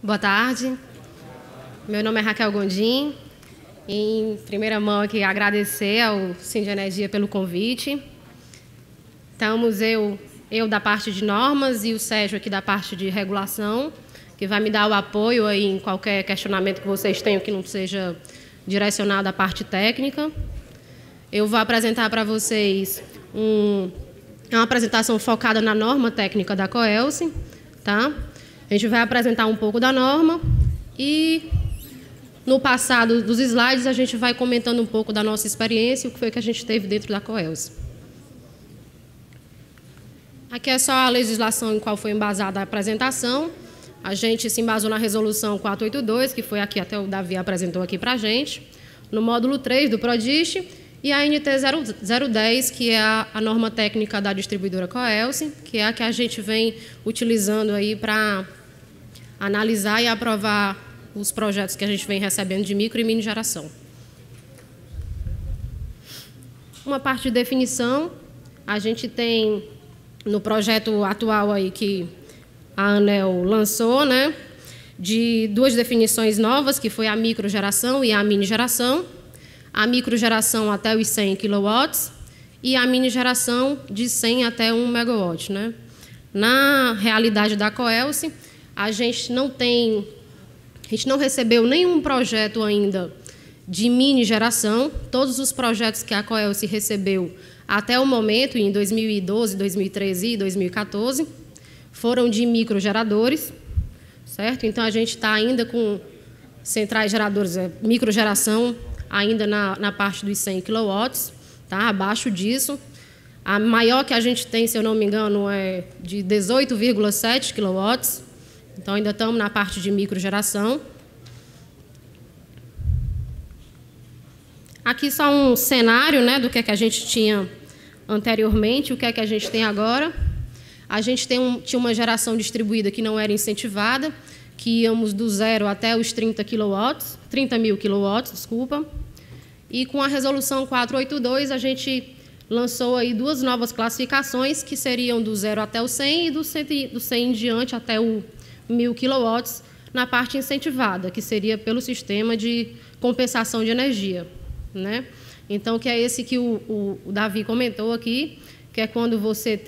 Boa tarde, meu nome é Raquel Gondim. Em primeira mão aqui agradecer ao Sindenergia pelo convite. Estamos eu da parte de normas e o Sérgio aqui da parte de regulação, que vai me dar o apoio aí em qualquer questionamento que vocês tenham que não seja direcionado à parte técnica. Eu vou apresentar para vocês uma apresentação focada na norma técnica da COELSE, tá? A gente vai apresentar um pouco da norma e, no passado dos slides, a gente vai comentando um pouco da nossa experiência e o que foi que a gente teve dentro da COELSE. Aqui é só a legislação em qual foi embasada a apresentação. A gente se embasou na resolução 482, que foi aqui, até o Davi apresentou aqui para a gente, no módulo 3 do PRODIST, e a NT 010, que é a norma técnica da distribuidora COELSE, que é a que a gente vem utilizando aí para analisar e aprovar os projetos que a gente vem recebendo de micro e mini geração. Uma parte de definição, a gente tem no projeto atual aí que a ANEEL lançou, né, de duas definições novas, que foi a microgeração e a mini geração. A microgeração até os 100 kW e a mini geração de 100 até 1 MW, né? Na realidade da COELSE, a gente não recebeu nenhum projeto ainda de mini geração. Todos os projetos que a COELSE recebeu até o momento, em 2012, 2013 e 2014, foram de microgeradores, certo? Então, a gente está ainda com centrais geradoras, microgeração, ainda na parte dos 100 kW, tá? Abaixo disso. A maior que a gente tem, se eu não me engano, é de 18,7 kW. Então, ainda estamos na parte de microgeração. Aqui só um cenário, né, do que é que a gente tinha anteriormente, o que é que a gente tem agora. A gente tinha uma geração distribuída que não era incentivada, que íamos do 0 até os 30 mil kW, desculpa. E com a resolução 482, a gente lançou aí duas novas classificações, que seriam do 0 até o 100 e do 100 em diante até o 1000 kW na parte incentivada, que seria pelo sistema de compensação de energia, né? Então, que é esse que o Davi comentou aqui, que é quando você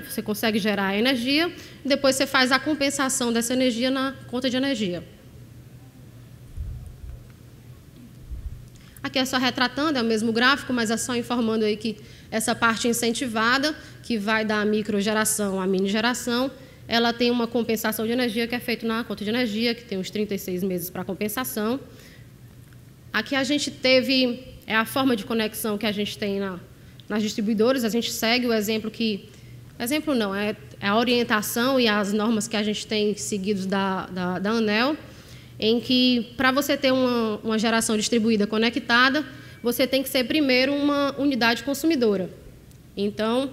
você consegue gerar a energia, e depois você faz a compensação dessa energia na conta de energia. Aqui é só retratando, é o mesmo gráfico, mas é só informando aí que essa parte incentivada, que vai da microgeração à mini geração, ela tem uma compensação de energia que é feita na conta de energia, que tem uns 36 meses para compensação. Aqui a gente teve a forma de conexão que a gente tem nas distribuidoras. A gente segue o exemplo que... Exemplo não, é a orientação e as normas que a gente tem seguidos da ANEEL, em que, para você ter uma geração distribuída conectada, você tem que ser primeiro uma unidade consumidora. Então,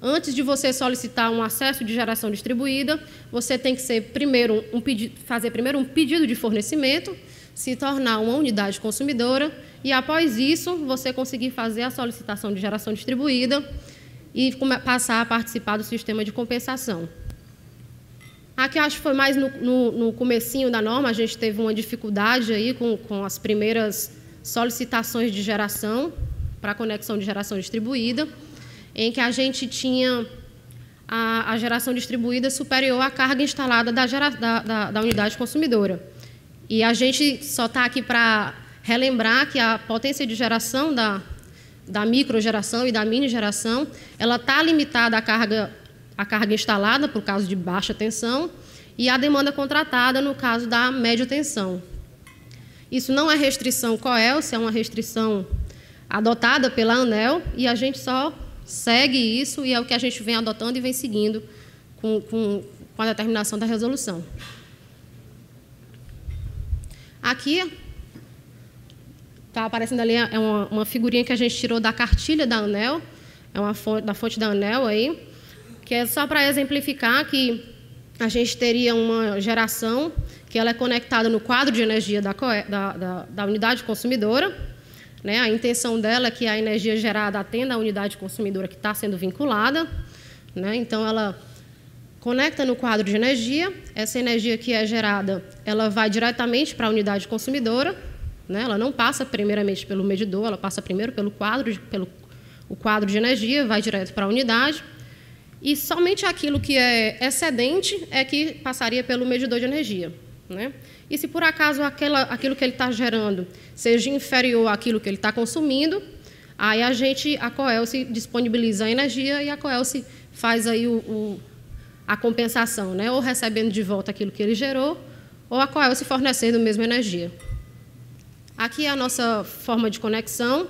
antes de você solicitar um acesso de geração distribuída, você tem que ser fazer primeiro um pedido de fornecimento, se tornar uma unidade consumidora, e após isso, você conseguir fazer a solicitação de geração distribuída e passar a participar do sistema de compensação. Aqui acho que foi mais no comecinho da norma, a gente teve uma dificuldade aí com as primeiras solicitações de geração para conexão de geração distribuída, em que a gente tinha a geração distribuída superior à carga instalada da unidade consumidora. E a gente só está aqui para relembrar que a potência de geração da microgeração e da mini geração, ela está limitada à carga instalada, por causa de baixa tensão, e a demanda contratada, no caso da média tensão. Isso não é restrição COELSE, é uma restrição adotada pela ANEEL, e a gente só segue isso, e é o que a gente vem adotando e vem seguindo com a determinação da resolução. Aqui está aparecendo ali uma figurinha que a gente tirou da cartilha da ANEEL, da fonte da ANEEL aí, que é só para exemplificar que a gente teria uma geração que ela é conectada no quadro de energia da unidade consumidora, né? A intenção dela é que a energia gerada atenda à unidade consumidora que está sendo vinculada, né? Então, ela conecta no quadro de energia. Essa energia que é gerada, ela vai diretamente para a unidade consumidora, né? Ela não passa primeiramente pelo medidor, ela passa primeiro pelo quadro de energia, vai direto para a unidade. E somente aquilo que é excedente é que passaria pelo medidor de energia, né? E se por acaso aquilo que ele está gerando seja inferior àquilo que ele está consumindo, aí a Coelce disponibiliza a energia e a Coelce faz aí a compensação, né? Ou recebendo de volta aquilo que ele gerou, ou a Coelce fornecendo a mesma energia. Aqui é a nossa forma de conexão.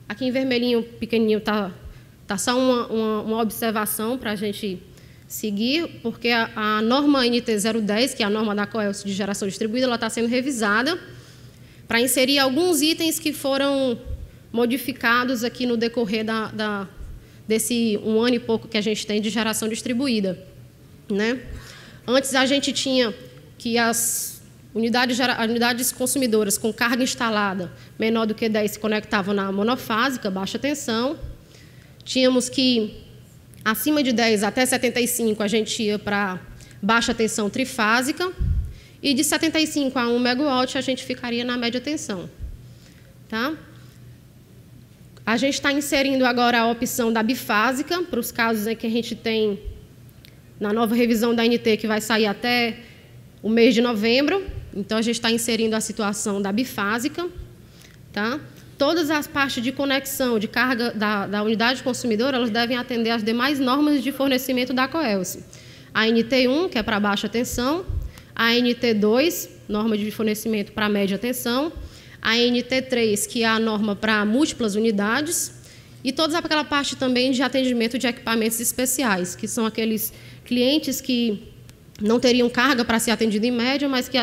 Aqui em vermelhinho, pequenininho, está só uma observação para a gente seguir, porque a norma NT010, que é a norma da Coelce de geração distribuída, ela está sendo revisada para inserir alguns itens que foram modificados aqui no decorrer desse 1 ano e pouco que a gente tem de geração distribuída, né? Antes a gente tinha que as unidades consumidoras com carga instalada menor do que 10 se conectavam na monofásica, baixa tensão. Tínhamos que, acima de 10 até 75, a gente ia para baixa tensão trifásica, e de 75 a 1 megawatt a gente ficaria na média tensão. Tá? A gente está inserindo agora a opção da bifásica, para os casos em que a gente tem, na nova revisão da NT, que vai sair até o mês de novembro. Então, a gente está inserindo a situação da bifásica. Tá? Todas as partes de conexão, de carga da unidade consumidora, elas devem atender às demais normas de fornecimento da Coelce. A NT1, que é para baixa tensão, a NT2, norma de fornecimento para média tensão, a NT3, que é a norma para múltiplas unidades, e toda aquela parte também de atendimento de equipamentos especiais, que são aqueles clientes que não teriam carga para ser atendido em média, mas que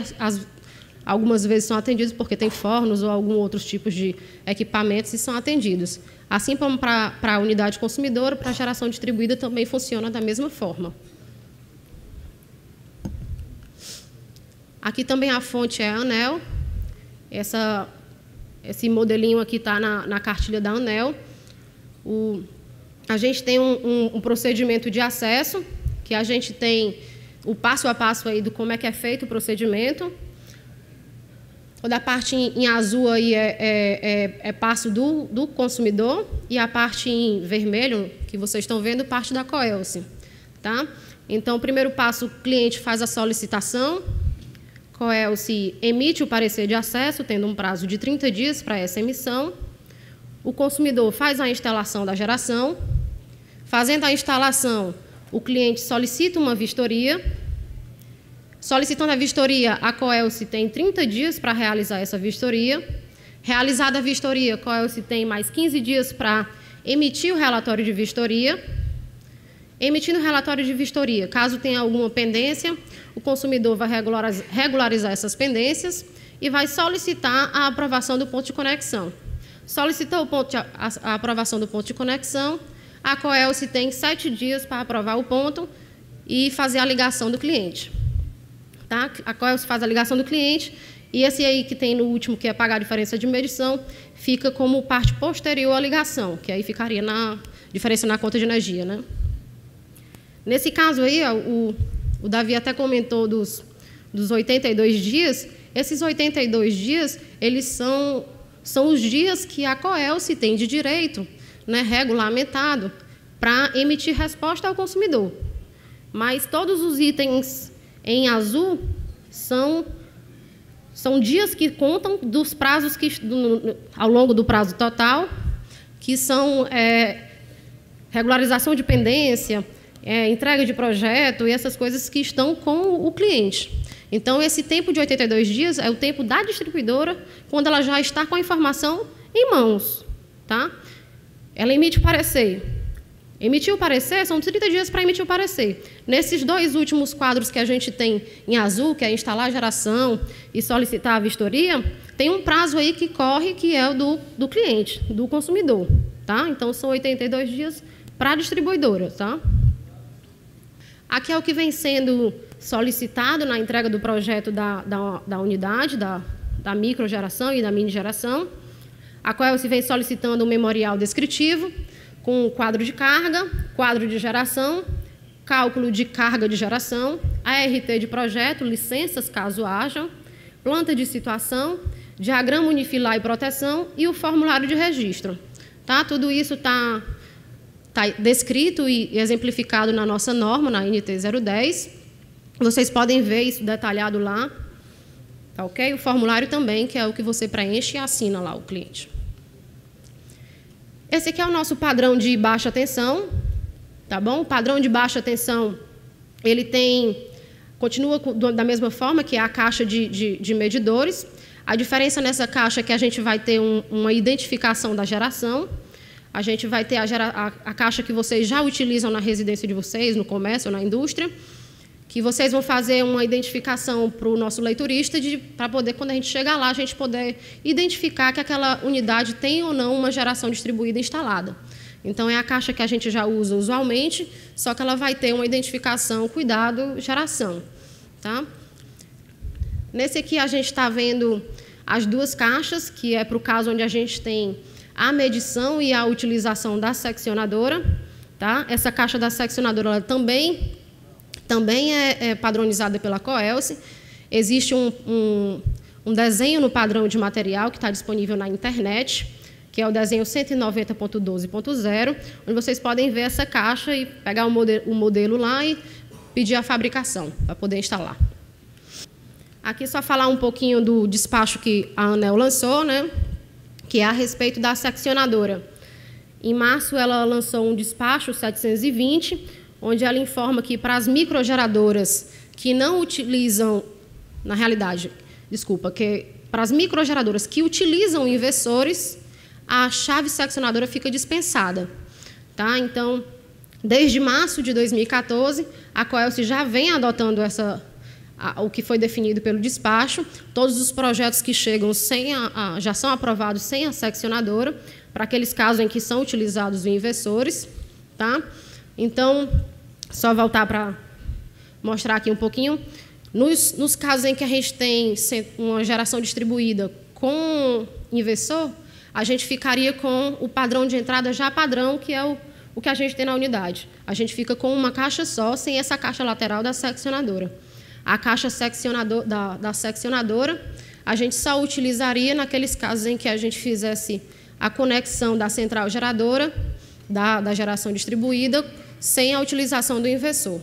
algumas vezes são atendidos porque tem fornos ou algum outros tipos de equipamentos e são atendidos. Assim como para a unidade consumidora, para a geração distribuída também funciona da mesma forma. Aqui também a fonte é a ANEEL. Esse modelinho aqui está na cartilha da ANEEL. A gente tem um procedimento de acesso, que a gente tem o passo a passo aí do como é que é feito o procedimento. Toda a parte em azul aí é passo do consumidor, e a parte em vermelho, que vocês estão vendo, parte da Coelce. Tá? Então, o primeiro passo, o cliente faz a solicitação, Coelce emite o parecer de acesso, tendo um prazo de 30 dias para essa emissão. O consumidor faz a instalação da geração. Fazendo a instalação, o cliente solicita uma vistoria. Solicitando a vistoria, a Coelce tem 30 dias para realizar essa vistoria. Realizada a vistoria, a Coelce tem mais 15 dias para emitir o relatório de vistoria. Emitindo o relatório de vistoria, caso tenha alguma pendência, o consumidor vai regularizar essas pendências e vai solicitar a aprovação do ponto de conexão. Solicitou a aprovação do ponto de conexão, a Coelce tem 7 dias para aprovar o ponto e fazer a ligação do cliente. Tá? A Coelce faz a ligação do cliente e esse aí que tem no último, que é pagar a diferença de medição, fica como parte posterior à ligação, que aí ficaria na diferença na conta de energia, né? Nesse caso aí, o Davi até comentou dos 82 dias. Esses 82 dias, eles são os dias que a Coelce tem de direito, né, regulamentado, para emitir resposta ao consumidor. Mas todos os itens em azul são dias que contam dos prazos ao longo do prazo total, que são regularização de pendência, entrega de projeto e essas coisas que estão com o cliente. Então, esse tempo de 82 dias é o tempo da distribuidora, quando ela já está com a informação em mãos. Tá? Ela emite o parecer. Emitiu o parecer, são 30 dias para emitir o parecer. Nesses 2 últimos quadros que a gente tem em azul, que é instalar a geração e solicitar a vistoria, tem um prazo aí que corre, que é o do cliente, do consumidor. Tá? Então, são 82 dias para a distribuidora. Tá? Aqui é o que vem sendo solicitado na entrega do projeto da unidade, da microgeração e da mini geração. A Coelce vem solicitando um memorial descritivo, com quadro de carga, quadro de geração, cálculo de carga de geração, ART de projeto, licenças caso hajam, planta de situação, diagrama unifilar e proteção e o formulário de registro. Tá? Tudo isso está descrito e exemplificado na nossa norma, na NT 010. Vocês podem ver isso detalhado lá. Tá, ok? O formulário também, que é o que você preenche e assina lá o cliente. Esse aqui é o nosso padrão de baixa tensão. Tá bom? O padrão de baixa tensão, ele continua da mesma forma que é a caixa de medidores. A diferença nessa caixa é que a gente vai ter uma identificação da geração. A gente vai ter a caixa que vocês já utilizam na residência de vocês, no comércio ou na indústria, que vocês vão fazer uma identificação para o nosso leiturista, para poder, quando a gente chegar lá, a gente poder identificar que aquela unidade tem ou não uma geração distribuída instalada. Então, é a caixa que a gente já usa usualmente, só que ela vai ter uma identificação, cuidado, geração. Tá? Nesse aqui, a gente está vendo as duas caixas, que é para o caso onde a gente tem a medição e a utilização da seccionadora. Tá? Essa caixa da seccionadora ela também é padronizada pela COELSE. Existe um desenho no padrão de material que está disponível na internet, que é o desenho 190.12.0, onde vocês podem ver essa caixa e pegar o modelo lá e pedir a fabricação para poder instalar. Aqui só falar um pouquinho do despacho que a ANEEL lançou, né, que é a respeito da seccionadora. Em março, ela lançou um despacho 720, onde ela informa que para as microgeradoras que não utilizam, na realidade, que para as microgeradoras que utilizam inversores, a chave seccionadora fica dispensada. Tá? Então, desde março de 2014, a COELSE já vem adotando o que foi definido pelo despacho. Todos os projetos que chegam já são aprovados sem a seccionadora, para aqueles casos em que são utilizados os inversores. Tá? Então, só voltar para mostrar aqui um pouquinho. Nos casos em que a gente tem uma geração distribuída com inversor, a gente ficaria com o padrão de entrada já padrão, que é o que a gente tem na unidade. A gente fica com uma caixa só, sem essa caixa lateral da seccionadora. A caixa da seccionadora, a gente só utilizaria naqueles casos em que a gente fizesse a conexão da central geradora, da geração distribuída, sem a utilização do inversor.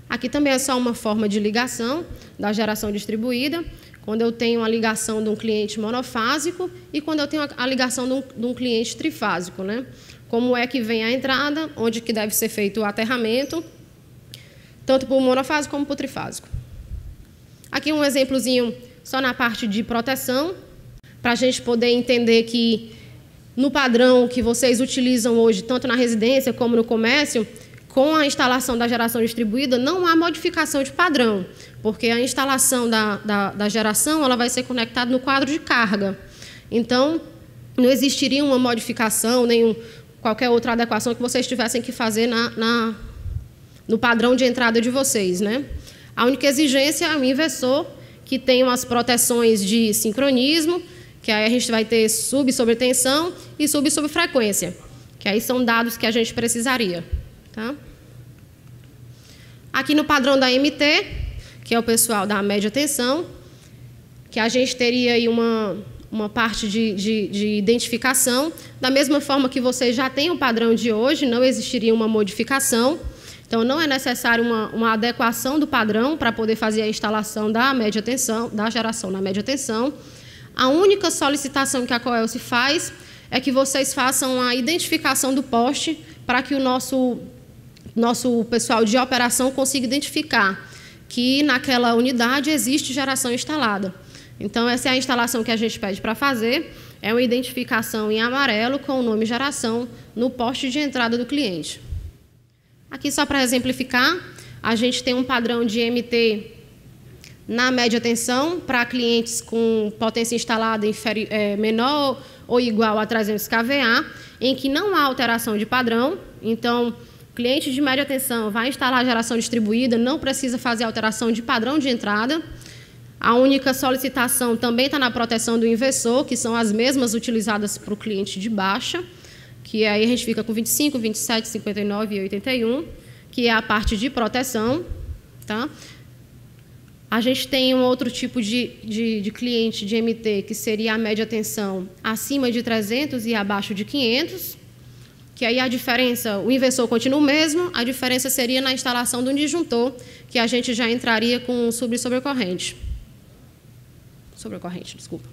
Aqui também é só uma forma de ligação da geração distribuída, quando eu tenho a ligação de um cliente monofásico e quando eu tenho a ligação de um cliente trifásico. Né? Como é que vem a entrada, onde que deve ser feito o aterramento, tanto para o monofásico como para o trifásico. Aqui um exemplozinho só na parte de proteção, para a gente poder entender que no padrão que vocês utilizam hoje, tanto na residência como no comércio, com a instalação da geração distribuída, não há modificação de padrão, porque a instalação da geração ela vai ser conectada no quadro de carga. Então, não existiria uma modificação, nem qualquer outra adequação que vocês tivessem que fazer no padrão de entrada de vocês. Né? A única exigência é o inversor, que tem as proteções de sincronismo, que aí a gente vai ter sub-sobretensão e sub-subfrequência, que aí são dados que a gente precisaria. Tá? Aqui no padrão da MT, que é o pessoal da média tensão, que a gente teria aí uma parte de identificação, da mesma forma que vocês já têm o padrão de hoje, não existiria uma modificação, então não é necessário uma adequação do padrão para poder fazer a instalação da média tensão, da geração na média tensão. A única solicitação que a COELSE faz é que vocês façam a identificação do poste para que o nosso pessoal de operação consiga identificar que naquela unidade existe geração instalada. Então, essa é a instalação que a gente pede para fazer, é uma identificação em amarelo com o nome geração no poste de entrada do cliente. Aqui, só para exemplificar, a gente tem um padrão de MT na média tensão para clientes com potência instalada menor ou igual a 300 kVA, em que não há alteração de padrão. Então, cliente de média tensão vai instalar a geração distribuída, não precisa fazer alteração de padrão de entrada. A única solicitação também está na proteção do inversor, que são as mesmas utilizadas para o cliente de baixa, que aí a gente fica com 25, 27, 59 e 81, que é a parte de proteção. Tá? A gente tem um outro tipo de cliente de MT, que seria a média tensão acima de 300 e abaixo de 500, que aí a diferença, o inversor continua o mesmo, a diferença seria na instalação do disjuntor, que a gente já entraria com sobrecorrente. Sobrecorrente, desculpa.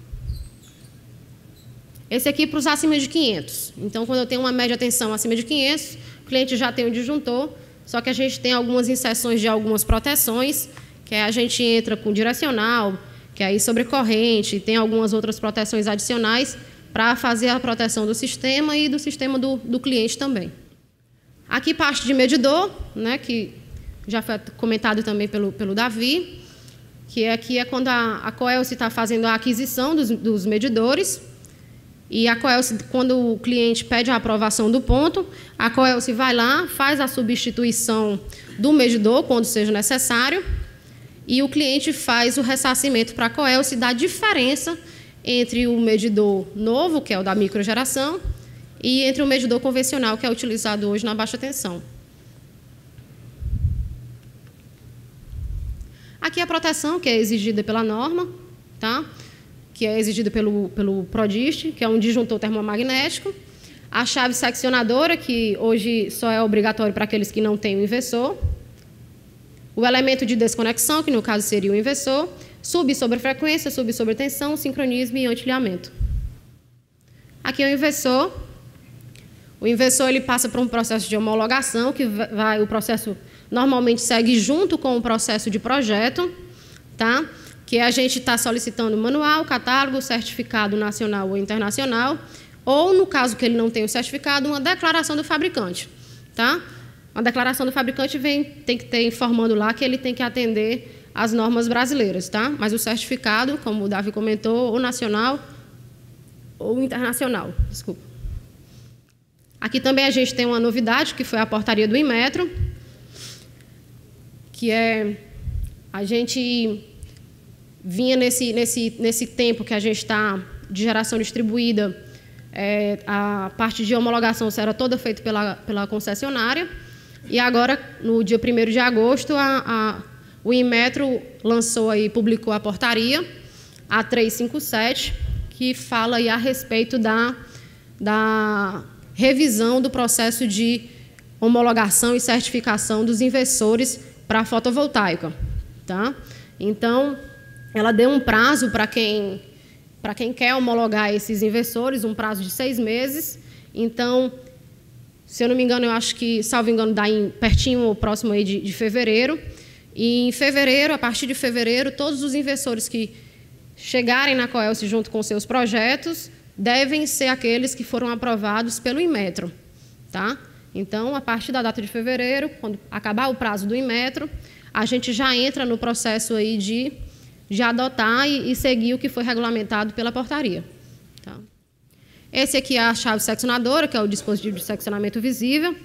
Esse aqui para os acima de 500. Então, quando eu tenho uma média tensão acima de 500, o cliente já tem o disjuntor, só que a gente tem algumas inserções de algumas proteções, que a gente entra com direcional, que aí sobrecorrente, tem algumas outras proteções adicionais para fazer a proteção do sistema e do sistema do cliente também. Aqui parte de medidor, né, que já foi comentado também pelo Davi, que aqui é quando a Coelce está fazendo a aquisição dos medidores, e a Coelce, quando o cliente pede a aprovação do ponto, a Coelce vai lá, faz a substituição do medidor, quando seja necessário, e o cliente faz o ressarcimento para a Coelce da diferença entre o medidor novo, que é o da microgeração, e entre o medidor convencional, que é utilizado hoje na baixa tensão. Aqui a proteção, que é exigida pela norma, tá? Que é exigida pelo PRODIST, que é um disjuntor termomagnético. A chave seccionadora, que hoje só é obrigatório para aqueles que não têm o inversor. O elemento de desconexão, que no caso seria o inversor. Subsobrefrequência, subsobretensão, sincronismo e antilhamento. Aqui é o inversor. O inversor ele passa por um processo de homologação, que o processo normalmente segue junto com o processo de projeto, tá? Que a gente está solicitando manual, catálogo, certificado nacional ou internacional, ou, no caso que ele não tenha o certificado, uma declaração do fabricante. Tá? A declaração do fabricante tem que ter informando lá que ele tem que atender às normas brasileiras. Tá? Mas o certificado, como o Davi comentou, ou nacional ou internacional. Desculpa. Aqui também a gente tem uma novidade, que foi a portaria do Inmetro, que é a gente vinha nesse tempo que a gente está de geração distribuída, a parte de homologação era toda feita pela concessionária, e agora, no dia 1º de agosto, o Inmetro lançou e publicou a portaria, a 357, que fala aí a respeito da revisão do processo de homologação e certificação dos inversores para a fotovoltaica. Tá? Então, ela deu um prazo para quem quer homologar esses inversores, um prazo de 6 meses. Então, se eu não me engano, eu acho que, salvo engano, dá pertinho ou próximo aí de fevereiro. E em fevereiro, a partir de fevereiro, todos os inversores que chegarem na Coelce junto com seus projetos devem ser aqueles que foram aprovados pelo Inmetro. Tá? Então, a partir da data de fevereiro, quando acabar o prazo do Inmetro, a gente já entra no processo aí de adotar e seguir o que foi regulamentado pela portaria. Tá? Esse aqui é a chave seccionadora, que é o dispositivo de seccionamento visível,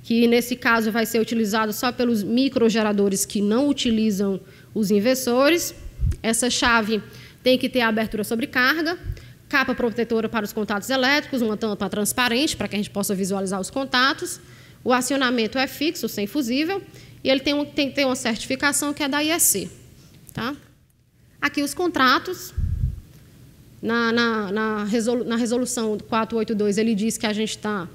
que nesse caso vai ser utilizado só pelos microgeradores que não utilizam os inversores. Essa chave tem que ter a abertura sobre carga, capa protetora para os contatos elétricos, uma tampa transparente para que a gente possa visualizar os contatos. O acionamento é fixo, sem fusível, e ele tem que ter uma certificação que é da IEC. Tá? Aqui os contratos. Na resolução 482, ele diz que a gente está...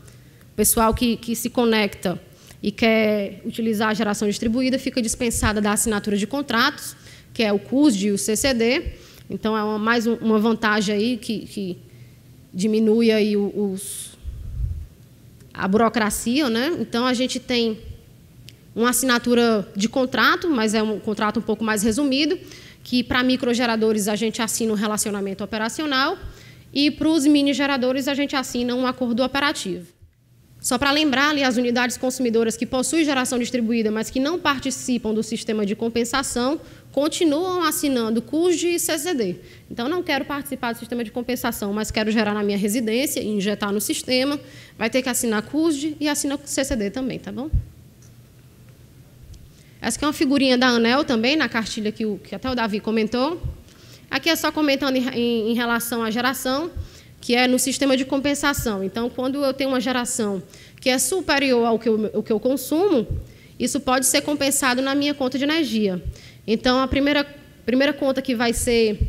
O pessoal que se conecta e quer utilizar a geração distribuída fica dispensada da assinatura de contratos, que é o CUSD e o CCD. Então, é mais uma vantagem aí que diminui aí a burocracia. Né? Então, a gente tem uma assinatura de contrato, mas é um contrato um pouco mais resumido, que para microgeradores a gente assina um relacionamento operacional e para os mini-geradores a gente assina um acordo operativo. Só para lembrar ali, as unidades consumidoras que possuem geração distribuída, mas que não participam do sistema de compensação, continuam assinando CUSD e CCD. Então, não quero participar do sistema de compensação, mas quero gerar na minha residência e injetar no sistema, vai ter que assinar CUSD e assinar CCD também, tá bom? Essa aqui é uma figurinha da ANEEL também, na cartilha que até o Davi comentou. Aqui é só comentando em relação à geração, que é no sistema de compensação. Então, quando eu tenho uma geração que é superior ao que eu consumo, isso pode ser compensado na minha conta de energia. Então, a primeira conta que vai ser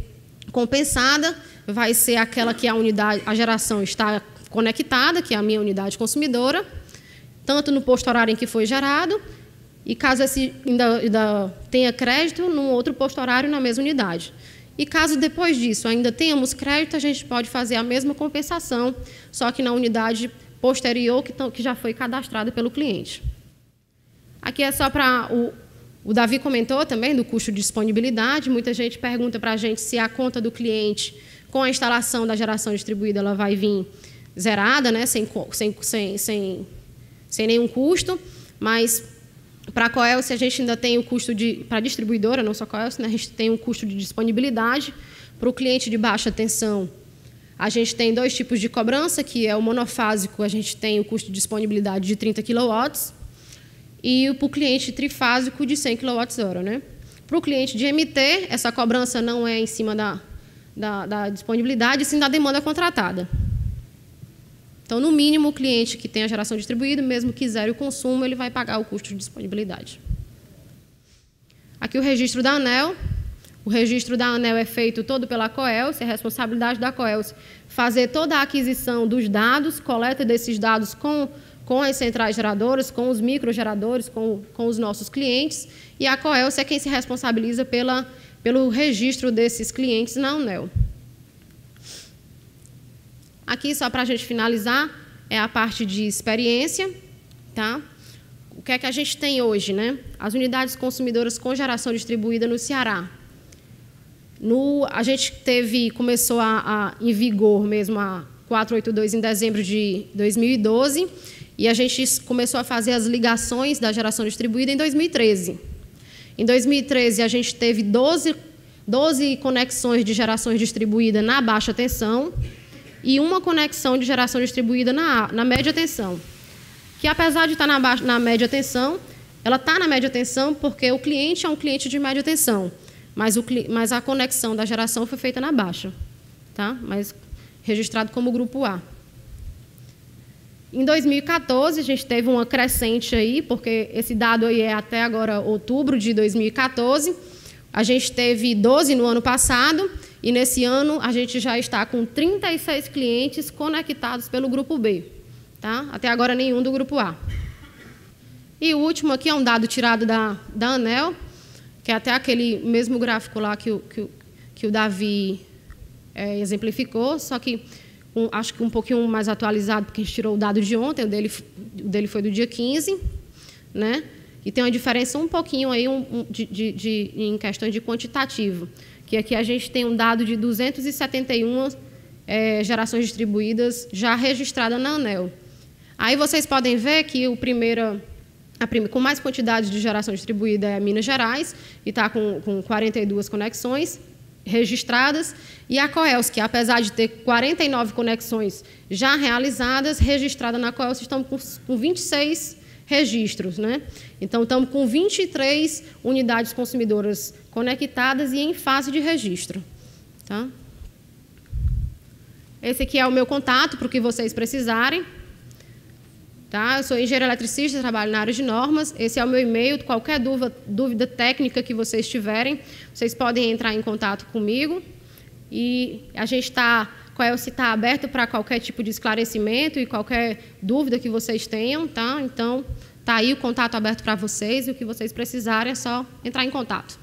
compensada vai ser aquela que a geração está conectada, que é a minha unidade consumidora, tanto no posto horário em que foi gerado, e caso esse ainda tenha crédito, num outro posto horário na mesma unidade. E caso depois disso ainda tenhamos crédito, a gente pode fazer a mesma compensação, só que na unidade posterior que já foi cadastrada pelo cliente. Aqui é só para... O Davi comentou também do custo de disponibilidade. Muita gente pergunta para a gente se a conta do cliente, com a instalação da geração distribuída, ela vai vir zerada, né, sem nenhum custo, mas para a Coelce a gente ainda tem o custo para a distribuidora, não só a Coelce, né, a gente tem um custo de disponibilidade. Para o cliente de baixa tensão, a gente tem 2 tipos de cobrança, que é o monofásico, a gente tem o custo de disponibilidade de 30 kW, e para o cliente trifásico de 100 kWh. Né? Para o cliente de MT, essa cobrança não é em cima da disponibilidade, sim da demanda contratada. Então, no mínimo, o cliente que tem a geração distribuída, mesmo que zere o consumo, ele vai pagar o custo de disponibilidade. Aqui o registro da ANEEL. O registro da ANEEL é feito todo pela Coelce, é responsabilidade da Coelce fazer toda a aquisição dos dados, coleta desses dados com as centrais geradoras, com os microgeradores, com os nossos clientes, e a Coelce é quem se responsabiliza pelo registro desses clientes na ANEEL. Aqui, só para a gente finalizar, é a parte de experiência. Tá? O que é que a gente tem hoje? Né? As unidades consumidoras com geração distribuída no Ceará. A gente começou em vigor mesmo a 482 em dezembro de 2012, e a gente começou a fazer as ligações da geração distribuída em 2013. Em 2013, a gente teve 12 conexões de gerações distribuída na baixa tensão, e uma conexão de geração distribuída na média tensão, que apesar de estar na média tensão, ela está na média tensão porque o cliente é um cliente de média tensão, mas a conexão da geração foi feita na baixa, tá? Mas registrado como grupo A. Em 2014, a gente teve uma crescente aí, porque esse dado aí é até agora outubro de 2014, a gente teve 12 no ano passado, e nesse ano a gente já está com 36 clientes conectados pelo grupo B. Tá? Até agora nenhum do grupo A. E o último aqui é um dado tirado da ANEEL, que é até aquele mesmo gráfico lá que o Davi exemplificou, só que acho que um pouquinho mais atualizado, porque a gente tirou o dado de ontem, o dele foi do dia 15, né? E tem uma diferença um pouquinho aí em questão de quantitativo, que aqui a gente tem um dado de 271 gerações distribuídas já registradas na ANEEL. Aí vocês podem ver que com mais quantidade de geração distribuída é Minas Gerais, e está com 42 conexões registradas, e a Coelce, que apesar de ter 49 conexões já realizadas, registradas na Coelce, estamos com 26 registros. Né? Então, estamos com 23 unidades consumidoras conectadas e em fase de registro. Tá? Esse aqui é o meu contato para o que vocês precisarem. Tá? Eu sou engenheira eletricista, trabalho na área de normas. Esse é o meu e-mail. Qualquer dúvida técnica que vocês tiverem, vocês podem entrar em contato comigo. E a Coelce está aberto para qualquer tipo de esclarecimento e qualquer dúvida que vocês tenham. Tá? Então, está aí o contato aberto para vocês, e o que vocês precisarem é só entrar em contato.